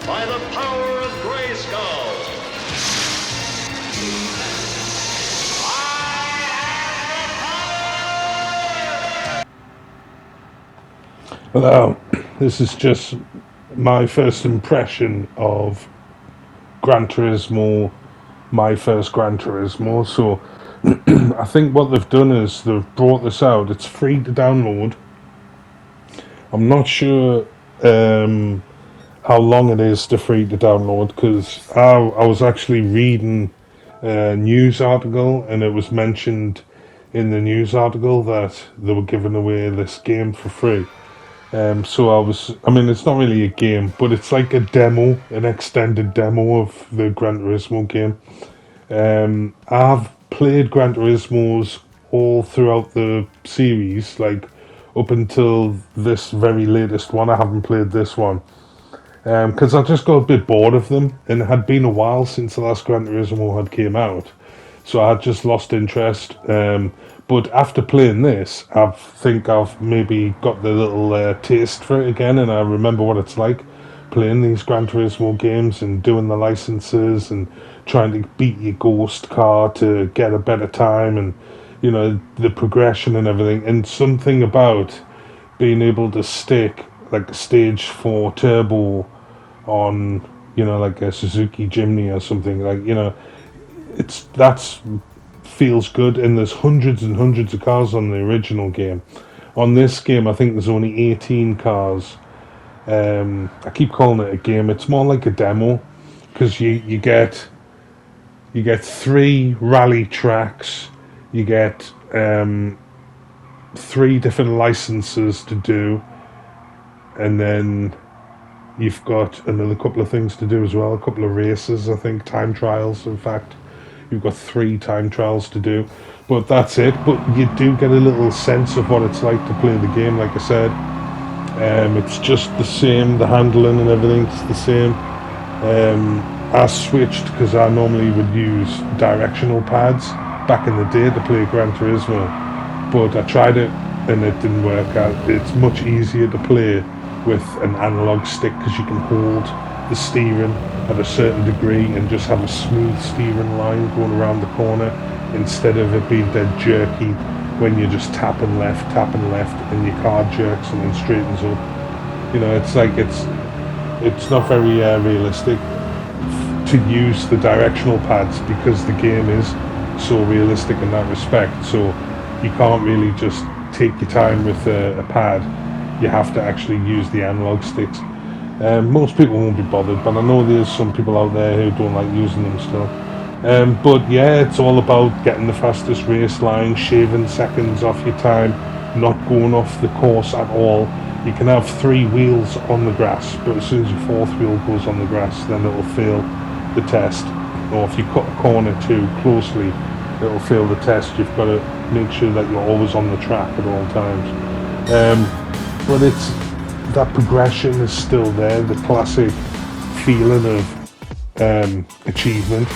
by the power of Grayskull. Hello, this is just my first impression of Gran Turismo, my first Gran Turismo. So I think what they've done is they've brought this out. It's free to download. I'm not sure how long it is to free to download, because I was actually reading a news article, and it was mentioned in the news article that they were giving away this game for free. I mean, it's not really a game, but it's like a demo, an extended demo of the Gran Turismo game. I've played Gran Turismos all throughout the series, like up until this very latest one. I haven't played this one because I just got a bit bored of them, and it had been a while since the last Gran Turismo had came out, so I had just lost interest. But after playing this, I think I've maybe got the little taste for it again, and I remember what it's like playing these Gran Turismo games and doing the licenses and trying to beat your ghost car to get a better time, and you know, the progression and everything. And something about being able to stick like a stage 4 turbo on, you know, like a Suzuki Jimny or something, like, you know, that's feels good. And there's hundreds and hundreds of cars on the original game. On this game, I think there's only 18 cars. I keep calling it a game. It's more like a demo, because you get 3 rally tracks. You get 3 different licenses to do, and then you've got another couple of things to do as well. A couple of races, I think, time trials. In fact, you've got 3 time trials to do, but that's it. But you do get a little sense of what it's like to play the game. Like I said, it's just the same. The handling and everything's the same. I switched because I normally would use directional pads back in the day to play Gran Turismo, but I tried it and it didn't work out. It's much easier to play with an analog stick, because you can hold the steering at a certain degree and just have a smooth steering line going around the corner, instead of it being dead jerky when you're just tapping left, and your car jerks and then straightens up. You know, it's like it's not very realistic to use the directional pads, because the game is so realistic in that respect. So you can't really just take your time with a pad. You have to actually use the analog sticks. Most people won't be bothered, but I know there's some people out there who don't like using them still. But yeah, it's all about getting the fastest race line, shaving seconds off your time, not going off the course at all. You can have 3 wheels on the grass, but as soon as your 4th wheel goes on the grass, then it'll fail the test. Or if you cut a corner too closely, it'll fail the test. You've got to make sure that you're always on the track at all times. But that progression is still there, the classic feeling of achievement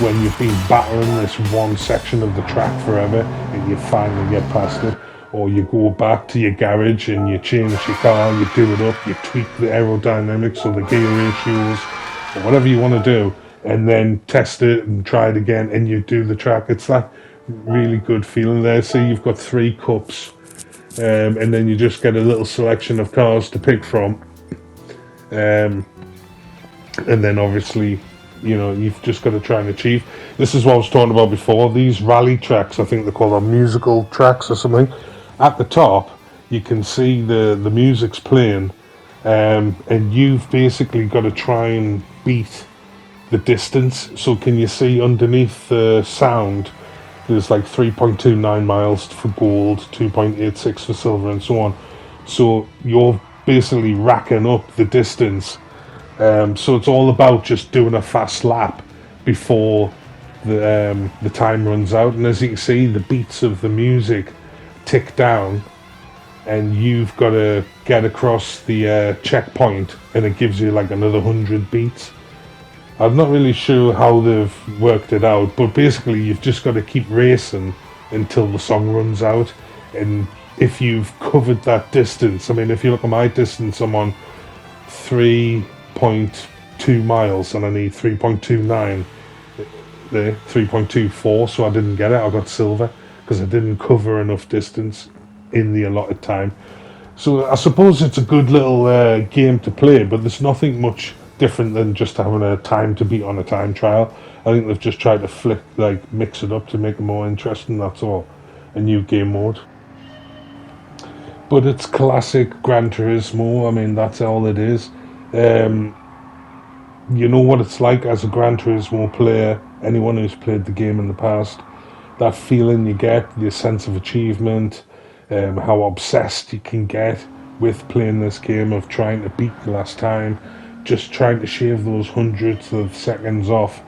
when you've been battling this one section of the track forever and you finally get past it. Or you go back to your garage and you change your car, you do it up, you tweak the aerodynamics or the gear ratios or whatever you want to do, and then test it and try it again, and you do the track. It's that really good feeling there. So you've got 3 cups, and then you just get a little selection of cars to pick from, and then obviously, you know, you've just got to try and achieve. This is what I was talking about before. These rally tracks, I think they're called musical tracks or something. At the top, you can see the music's playing, and you've basically got to try and beat the distance. So can you see underneath the sound, there's like 3.29 miles for gold, 2.86 for silver, and so on. So you're basically racking up the distance. So it's all about just doing a fast lap before the time runs out. And as you can see, the beats of the music tick down, and you've got to get across the checkpoint, and it gives you like another 100 beats. I'm not really sure how they've worked it out, but basically you've just got to keep racing until the song runs out. And if you've covered that distance, I mean, if you look at my distance, I'm on 3.2 3.2 miles and I need 3.29 there, 3.24, so I didn't get it. I got silver because I didn't cover enough distance in the allotted time. So I suppose it's a good little game to play, but there's nothing much different than just having a time to beat on a time trial. I think they've just tried to mix it up to make it more interesting, that's all. A new game mode. But it's classic Gran Turismo, I mean, that's all it is. Um, you know what it's like as a Gran Turismo player, anyone who's played the game in the past, that feeling you get, the sense of achievement, how obsessed you can get with playing this game of trying to beat the last time, just trying to shave those hundreds of seconds off.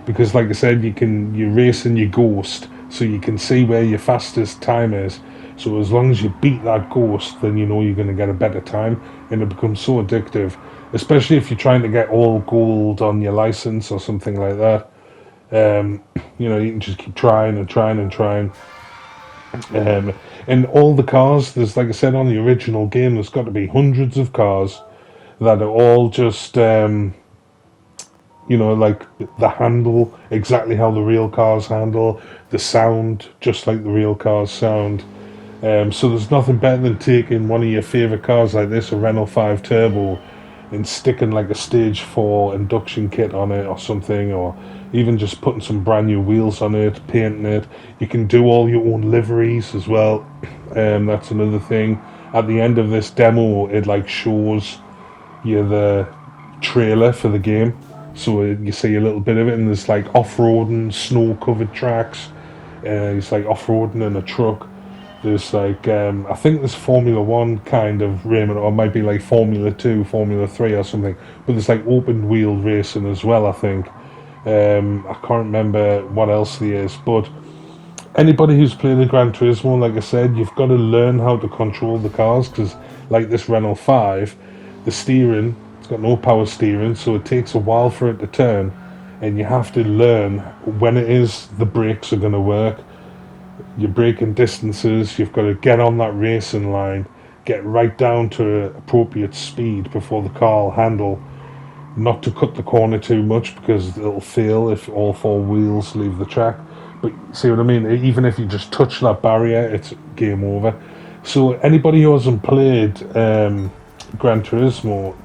Because like I said, you're racing your ghost, so you can see where your fastest time is. So as long as you beat that ghost, then you know you're going to get a better time, and it becomes so addictive. Especially if you're trying to get all gold on your license or something like that. You know, you can just keep trying and trying and trying. And all the cars, there's, like I said, on the original game, there's got to be hundreds of cars that are all just, you know, like the handle exactly how the real cars handle, the sound just like the real cars sound. So there's nothing better than taking one of your favourite cars like this, a Renault 5 Turbo, and sticking like a stage 4 induction kit on it or something, or even just putting some brand new wheels on it, painting it. You can do all your own liveries as well. That's another thing. At the end of this demo, it like shows you the trailer for the game, so you see a little bit of it, and there's like off-roading, snow-covered tracks. It's like off-roading in a truck. There's like, I think there's Formula 1 kind of raiment, or it might be like Formula 2, Formula 3 or something. But there's like open wheel racing as well, I think. I can't remember what else there is. But anybody who's played a Gran Turismo, like I said, you've got to learn how to control the cars. Because like this Renault 5, the steering, it's got no power steering, so it takes a while for it to turn. And you have to learn when it is the brakes are going to work. You're braking distances, you've got to get on that racing line, get right down to appropriate speed before the car will handle, not to cut the corner too much because it'll fail if all four wheels leave the track. But see what I mean? Even if you just touch that barrier, it's game over. So anybody who hasn't played Gran Turismo,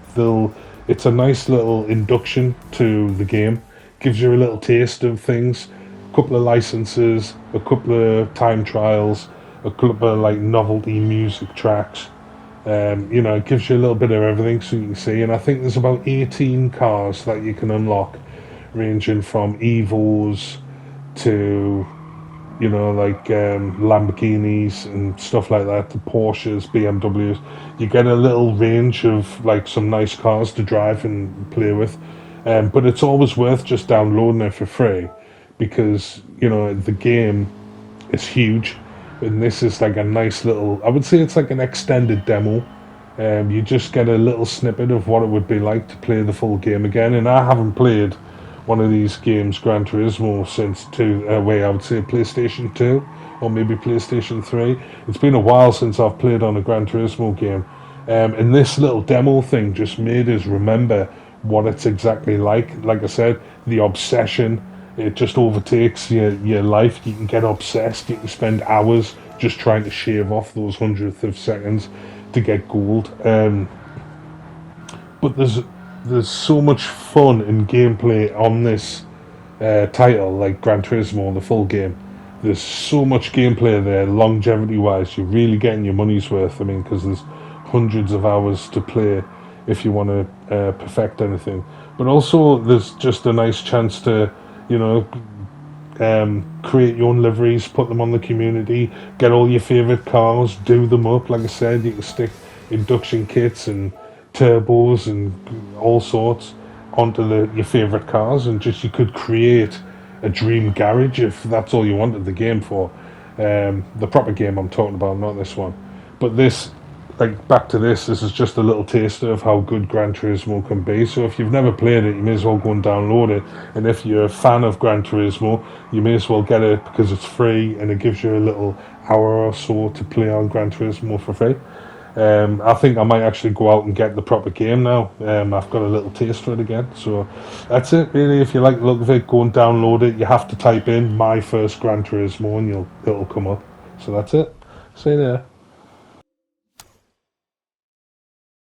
it's a nice little induction to the game, gives you a little taste of things. Couple of licenses, a couple of time trials, a couple of like novelty music tracks. You know, it gives you a little bit of everything so you can see. And I think there's about 18 cars that you can unlock, ranging from Evos to, you know, like Lamborghinis and stuff like that, to Porsches, BMWs. You get a little range of like some nice cars to drive and play with. But it's always worth just downloading it for free, because you know the game is huge, and this is like a nice little, I would say it's like an extended demo. You just get a little snippet of what it would be like to play the full game again. And I haven't played one of these games, Gran Turismo, since I would say PlayStation 2 or maybe PlayStation 3. It's been a while since I've played on a Gran Turismo game, and this little demo thing just made us remember what it's exactly like. Like I said, the obsession, it just overtakes your life. You can get obsessed. You can spend hours just trying to shave off those hundredths of seconds to get gold. But there's so much fun in gameplay on this title, like Gran Turismo, the full game. There's so much gameplay there, longevity-wise. You're really getting your money's worth. I mean, because there's hundreds of hours to play if you want to perfect anything. But also, there's just a nice chance to, you know, create your own liveries, put them on the community, get all your favourite cars, do them up. Like I said, you can stick induction kits and turbos and all sorts onto your favourite cars, and just you could create a dream garage if that's all you wanted the game for. The proper game I'm talking about, not this one. But this, like, back to this is just a little taster of how good Gran Turismo can be. So if you've never played it, you may as well go and download it. And if you're a fan of Gran Turismo, you may as well get it because it's free and it gives you a little hour or so to play on Gran Turismo for free. I think I might actually go out and get the proper game now. I've got a little taste for it again. So that's it, really. If you like the look of it, go and download it. You have to type in my first Gran Turismo and it'll come up. So that's it. See you there.